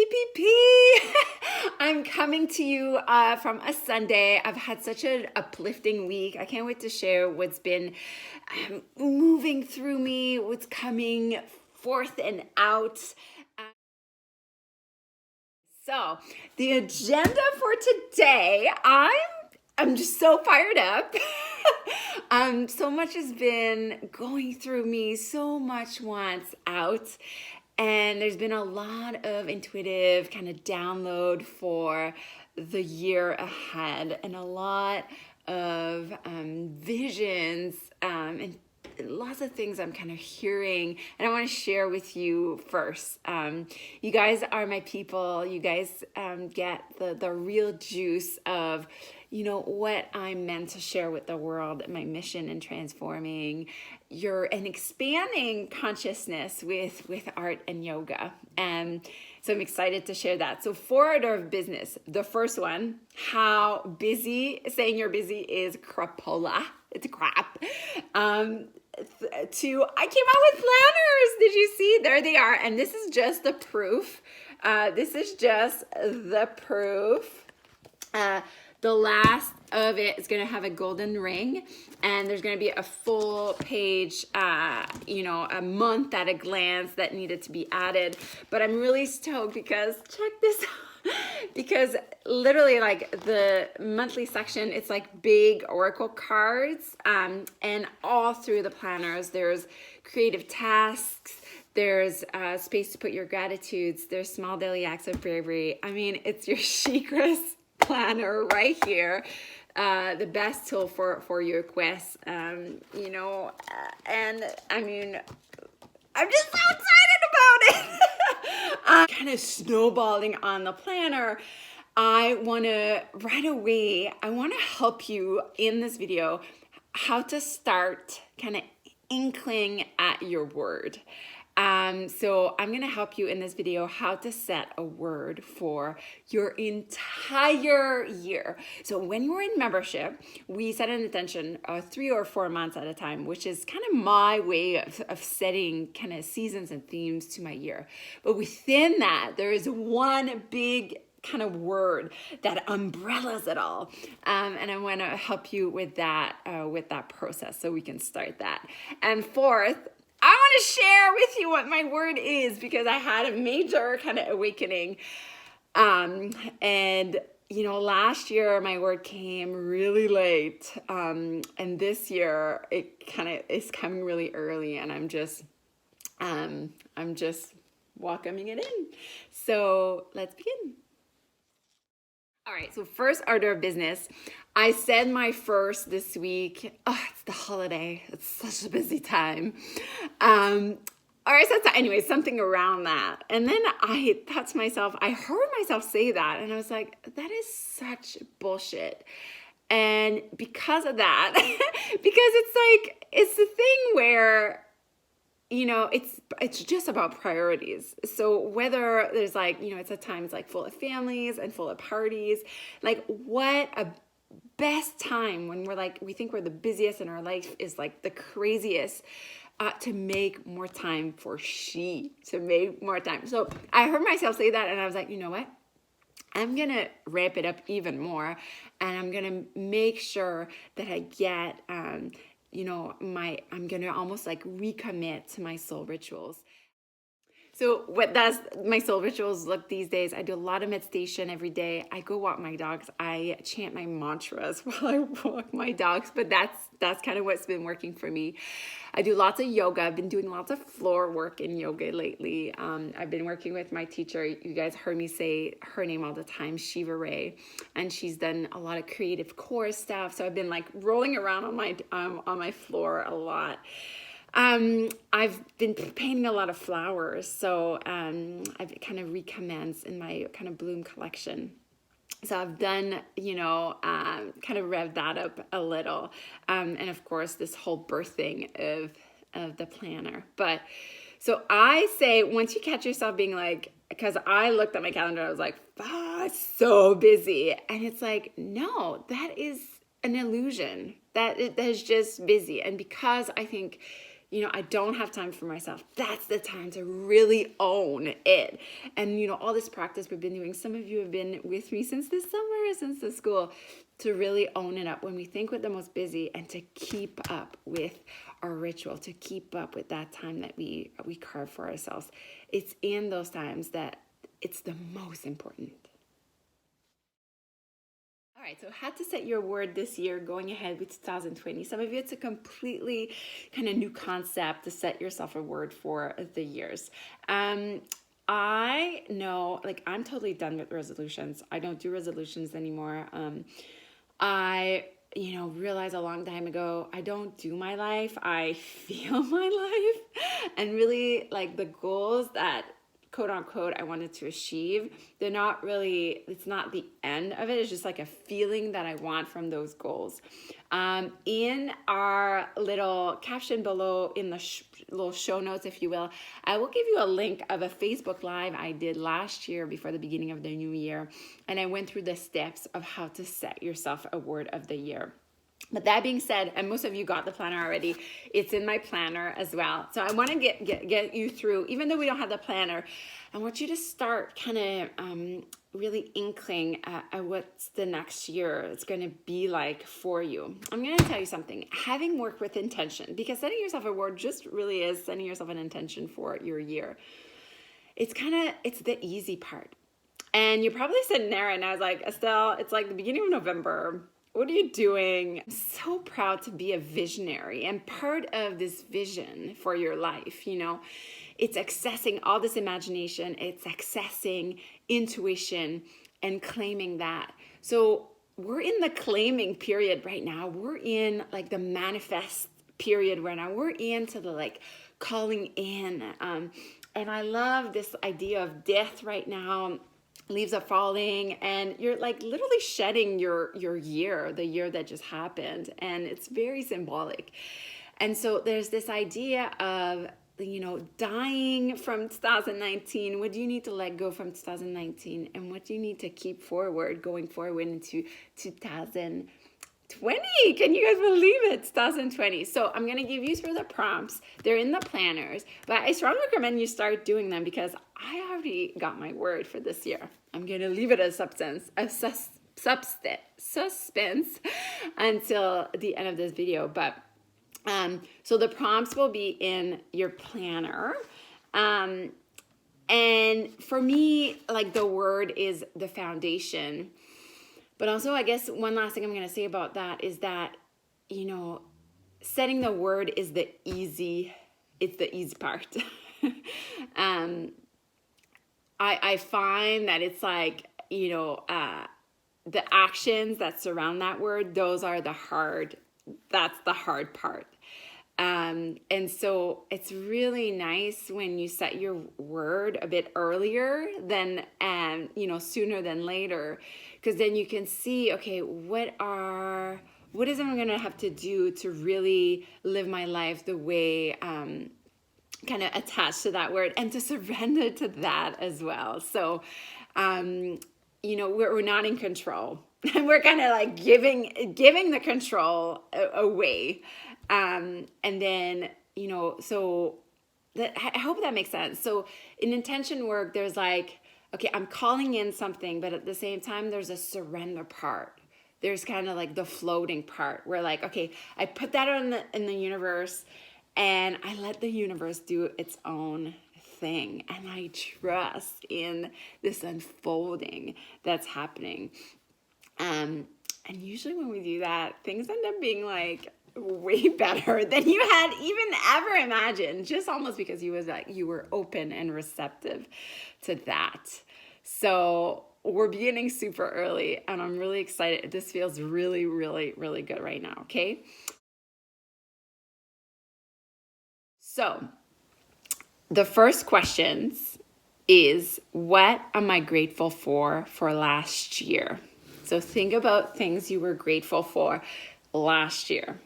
PPP. I'm coming to you from a Sunday. I've had such an uplifting week. I can't wait to share what's been moving through me, what's coming forth and out. So the agenda for today, I'm just so fired up. So much has been going through me, so much wants out. And there's been a lot of intuitive kind of download for the year ahead, and a lot of visions and lots of things I'm kind of hearing, and I want to share with you first. You guys are my people. You guys get the real juice of, what I'm meant to share with the world, my mission in transforming and expanding consciousness with art and yoga. And so I'm excited to share that. So 4 order of business. The first one, how busy, saying you're busy is crapola. It's crap. I came out with planners. Did you see? There they are. And this is just the proof. The last of it is going to have a golden ring, and there's going to be a full page, a month at a glance that needed to be added. But I'm really stoked because check this out. Because literally, like, the monthly section, it's like big oracle cards, and all through the planners there's creative tasks, there's space to put your gratitudes, there's small daily acts of bravery. I mean, it's your She-Kris planner right here. The best tool for your quest, and I mean, I'm just so excited about it. Kind of snowballing on the planner. I want to help you in this video how to start kind of inkling at your word. So I'm going to help you in this video how to set a word for your entire year. So when you're in membership, we set an intention 3 or 4 months at a time, which is kind of my way of setting kind of seasons and themes to my year. But within that, there is one big kind of word that umbrellas it all. And I want to help you with that process so we can start that. And fourth, I want to share with you what my word is, because I had a major kind of awakening. And last year my word came really late. And this year it kind of is coming really early, and I'm just welcoming it in. So let's begin. All right, so first order of business. I said my first this week. Oh, it's the holiday. It's such a busy time. All right, so anyway, something around that. And then I thought to myself, I heard myself say that, and I was like, that is such bullshit. And because of that, because it's the thing where, it's just about priorities. So whether there's it's a time it's full of families and full of parties, what a best time when we think we're the busiest in our life is the craziest, to make more time to make more time. So I heard myself say that, and I was like, you know what? I'm going to ramp it up even more, and I'm going to make sure that I get, I'm going to almost recommit to my soul rituals. So what does my soul rituals look these days? I do a lot of meditation every day. I go walk my dogs. I chant my mantras while I walk my dogs, but that's kind of what's been working for me. I do lots of yoga. I've been doing lots of floor work in yoga lately. I've been working with my teacher. You guys heard me say her name all the time, Shiva Ray, and she's done a lot of creative core stuff. So I've been rolling around on my floor a lot. I've been painting a lot of flowers, so I've kind of recommenced in my kind of bloom collection. So I've done, kind of revved that up a little, and of course this whole birthing of the planner. But so I say, once you catch yourself being because I looked at my calendar, I was like, it's so busy, and it's no, that is an illusion. That is just busy, and because I think, I don't have time for myself. That's the time to really own it. And, all this practice we've been doing, some of you have been with me since this summer, since the school, to really own it up when we think we're the most busy, and to keep up with our ritual, to keep up with that time that we carve for ourselves. It's in those times that it's the most important. All right, so how to set your word this year going ahead with 2020. Some of you, it's a completely kind of new concept to set yourself a word for the years. I know, I'm totally done with resolutions. I don't do resolutions anymore. I realized a long time ago, I don't do my life, I feel my life. And really, the goals that, quote unquote, I wanted to achieve, they're not really, it's not the end of it. It's just like a feeling that I want from those goals. In our little caption below, in the little show notes, if you will, I will give you a link of a Facebook Live I did last year before the beginning of the new year. And I went through the steps of how to set yourself a word of the year. But that being said, and most of you got the planner already, it's in my planner as well. So I want to get you through, even though we don't have the planner, I want you to start kind of really inkling at what's the next year is going to be like for you. I'm going to tell you something. Having worked with intention, because setting yourself a word just really is setting yourself an intention for your year. It's the easy part. And you're probably sitting there and I was like, Estelle, it's like the beginning of November. What are you doing? I'm so proud to be a visionary, and part of this vision for your life, it's accessing all this imagination, it's accessing intuition and claiming that. So we're in the claiming period right now. We're in the manifest period right now. We're into the calling in. And I love this idea of death right now. Leaves are falling, and you're literally shedding your year, the year that just happened, and it's very symbolic. And so there's this idea of dying from 2019. What do you need to let go from 2019, and what do you need to keep going forward into 2020? Can you guys believe it? 2020. So I'm going to give you the prompts. They're in the planners, but I strongly recommend you start doing them, because I already got my word for this year. I'm going to leave it as suspense until the end of this video. But so the prompts will be in your planner. And for me, the word is the foundation. But also, I guess one last thing I'm going to say about that is that, setting the word is the easy part. I find that it's the actions that surround that word, that's the hard part. And so it's really nice when you set your word a bit earlier than, sooner than later, because then you can see, okay, what is it I'm going to have to do to really live my life the way, kind of attached to that word, and to surrender to that as well. So, we're not in control, and we're kind of giving the control away. And then, so that, I hope that makes sense. So in intention work, there's okay, I'm calling in something, but at the same time, there's a surrender part. There's kind of the floating part where okay, I put that in the universe, and I let the universe do its own thing. And I trust in this unfolding that's happening. And usually when we do that, things end up being way better than you had even ever imagined, just almost because you were open and receptive to that. So we're beginning super early, and I'm really excited. This feels really, really, really good right now, okay? So the first questions is, what am I grateful for last year? So think about things you were grateful for last year.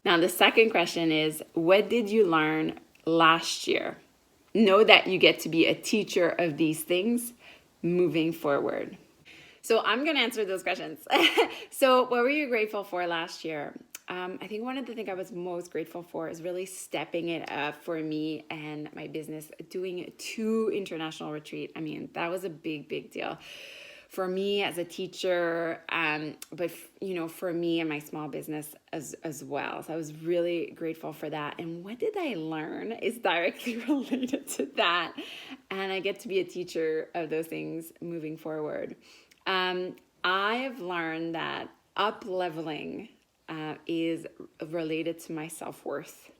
Now, the second question is, what did you learn last year? Know that you get to be a teacher of these things moving forward. So I'm going to answer those questions. So what were you grateful for last year? I think one of the things I was most grateful for is really stepping it up for me and my business, doing 2 international retreat. I mean, that was a big, big deal for me as a teacher, but for me and my small business as well. So I was really grateful for that. And what did I learn is directly related to that. And I get to be a teacher of those things moving forward. I have learned that up-leveling is related to my self-worth.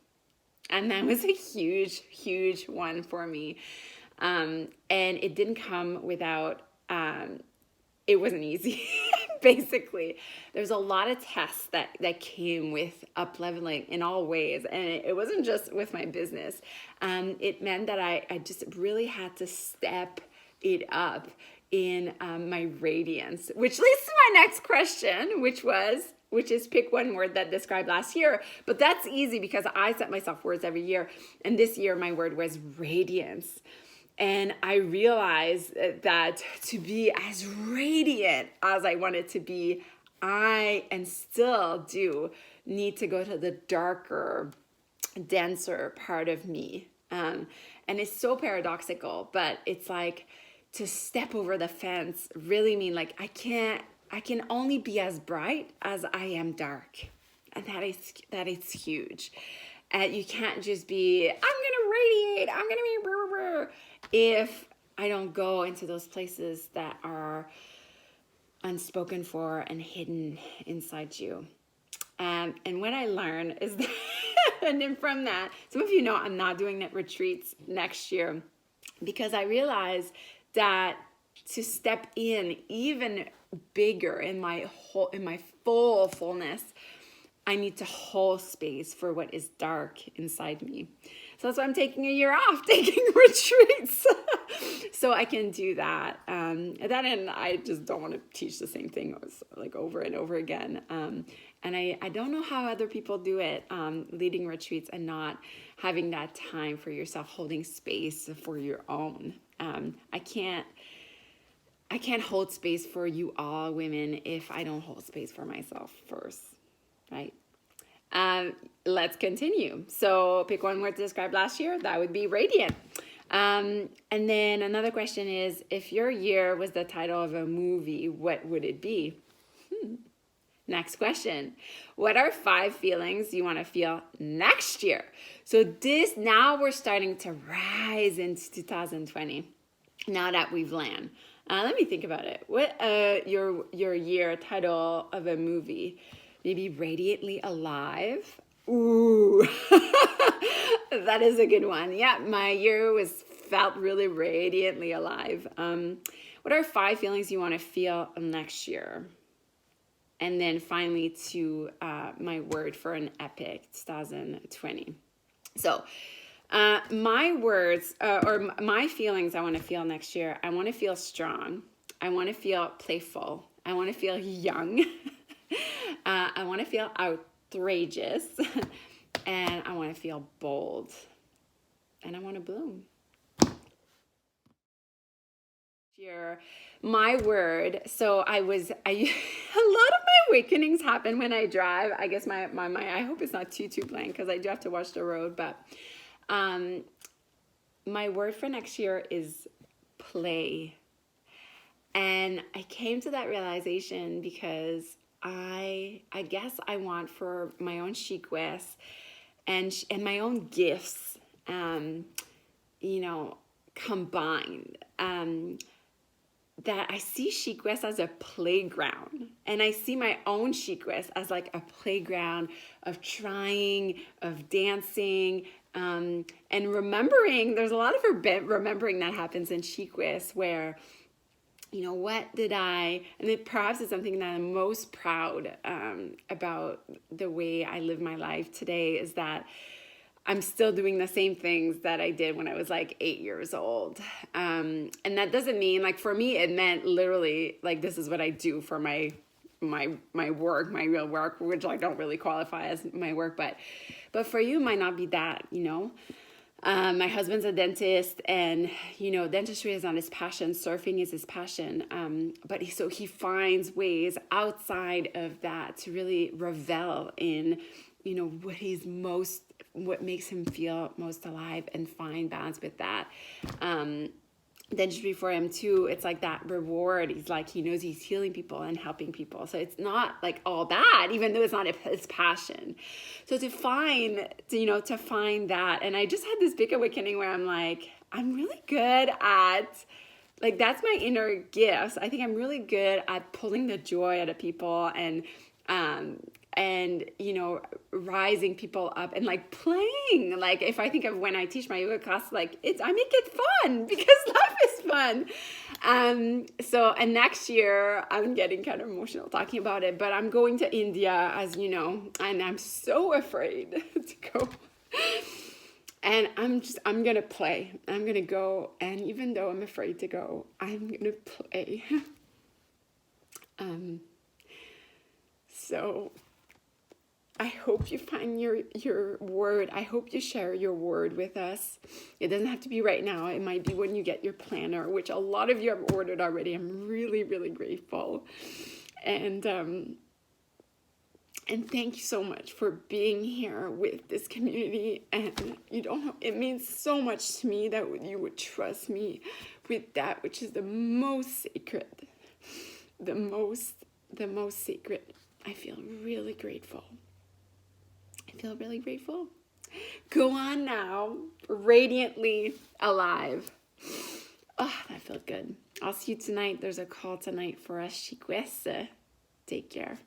And that was a huge, huge one for me. And it didn't come without, it wasn't easy, basically. There's a lot of tests that came with up-leveling in all ways. And it wasn't just with my business. It meant that I just really had to step it up in my radiance, which leads to my next question, which is pick one word that described last year. But that's easy because I set myself words every year. And this year my word was radiance. And I realized that to be as radiant as I wanted to be, I and still do need to go to the darker, denser part of me. And it's so paradoxical, but it's like to step over the fence really mean like I can only be as bright as I am dark. And that is huge. And you can't just be, I'm gonna radiate, I'm gonna be brr, brr, brr, if I don't go into those places that are unspoken for and hidden inside you. And what I learned is that, and then from that, some of you know I'm not doing net retreats next year because I realized that to step in even bigger in my fullness, I need to hold space for what is dark inside me. So that's why I'm taking a year off, taking retreats, so I can do that. And I just don't want to teach the same thing like over and over again. And I don't know how other people do it, leading retreats and not having that time for yourself, holding space for your own. I can't hold space for you all women if I don't hold space for myself first, right? Let's continue. So pick one word to describe last year. That would be radiant. And then another question is, if your year was the title of a movie, what would it be? Next question. What are 5 feelings you want to feel next year? So now we're starting to rise into 2020. Now that we've landed. Let me think about it. What your year title of a movie? Maybe Radiantly Alive. Ooh, that is a good one. Yeah, my year felt really radiantly alive. What are 5 feelings you want to feel next year? And then finally to my word for an epic 2020. So my words or my feelings I want to feel next year. I want to feel strong. I want to feel playful. I want to feel young. I want to feel outrageous. And I want to feel bold. And I want to bloom. My word. So a lot of my awakenings happen when I drive. I guess my I hope it's not too blank because I do have to watch the road. But my word for next year is play. And I came to that realization because I guess I want for my own Chic West and my own gifts, combined. That I see Chic West as a playground, and I see my own Chic West as like a playground of trying, of dancing, and remembering. There's a lot of remembering that happens in Chic West where, what did and it perhaps is something that I'm most proud about the way I live my life today is that I'm still doing the same things that I did when I was like 8 years old. And that doesn't mean, like, for me, it meant literally, like, this is what I do for my work, my real work, which I don't really qualify as my work, but for you, it might not be that, My husband's a dentist, and dentistry is not his passion. Surfing is his passion. But he finds ways outside of that to really revel in, what makes him feel most alive, and find balance with that. Dentistry for him too, it's like that reward. He knows he's healing people and helping people, so it's not like all bad, even though it's not his passion. So to find that, and I just had this big awakening where I'm like, I'm really good at, like, that's my inner gifts. I think I'm really good at pulling the joy out of people, and rising people up, and like playing. Like, if I think of when I teach my yoga class, like I make it fun because life is fun. And next year, I'm getting kind of emotional talking about it, but I'm going to India, as you know, and I'm so afraid to go. And I'm gonna play. I'm gonna go, and even though I'm afraid to go, I'm gonna play. So I hope you find your word. I hope you share your word with us. It doesn't have to be right now. It might be when you get your planner, which a lot of you have ordered already. I'm really, really grateful. And thank you so much for being here with this community. And you don't know, it means so much to me that you would trust me with that, which is the most sacred, the most sacred. I feel really grateful. Go on now, radiantly alive. Oh, that felt good. I'll see you tonight. There's a call tonight for us chiquesse. Take care.